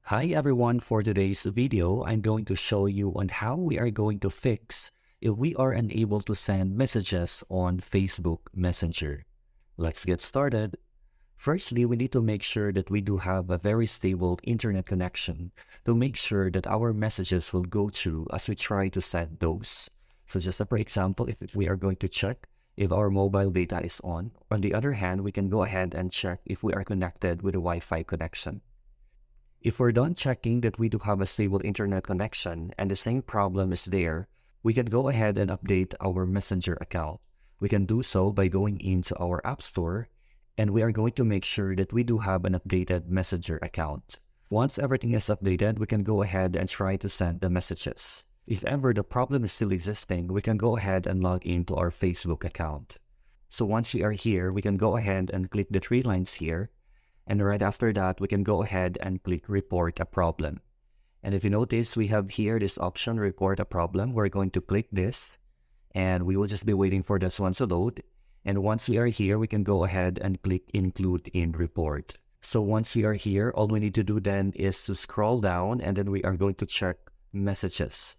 Hi everyone, for today's video, I'm going to show you on how we are going to fix if we are unable to send messages on Facebook Messenger. Let's get started. Firstly, we need to make sure that we do have a very stable internet connection to make sure that our messages will go through as we try to send those. So just for example, if we are going to check if our mobile data is on the other hand, we can go ahead and check if we are connected with a Wi-Fi connection. If we're done checking that we do have a stable internet connection and the same problem is there, we can go ahead and update our Messenger account. We can do so by going into our App Store, and we are going to make sure that we do have an updated Messenger account. Once everything is updated, we can go ahead and try to send the messages. If ever the problem is still existing, we can go ahead and log into our Facebook account. So once we are here, we can go ahead and click the three lines here. And right after that, we can go ahead and click report a problem. And if you notice, we have here this option, report a problem. We're going to click this and we will just be waiting for this one to load. And once we are here, we can go ahead and click include in report. So once we are here, all we need to do then is to scroll down and then we are going to check messages.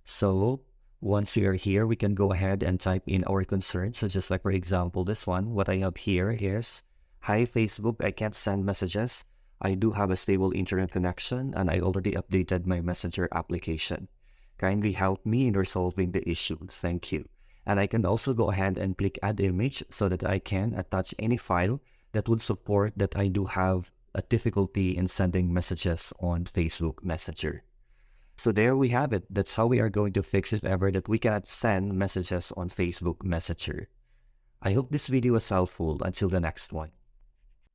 So once we are here, we can go ahead and type in our concern. So just like, for example, this one, what I have here is, "Hi Facebook, I can't send messages. I do have a stable internet connection and I already updated my Messenger application. Kindly help me in resolving the issue. Thank you." And I can also go ahead and click add image so that I can attach any file that would support that I do have a difficulty in sending messages on Facebook Messenger. So there we have it. That's how we are going to fix if ever that we cannot send messages on Facebook Messenger. I hope this video was helpful. Until the next one.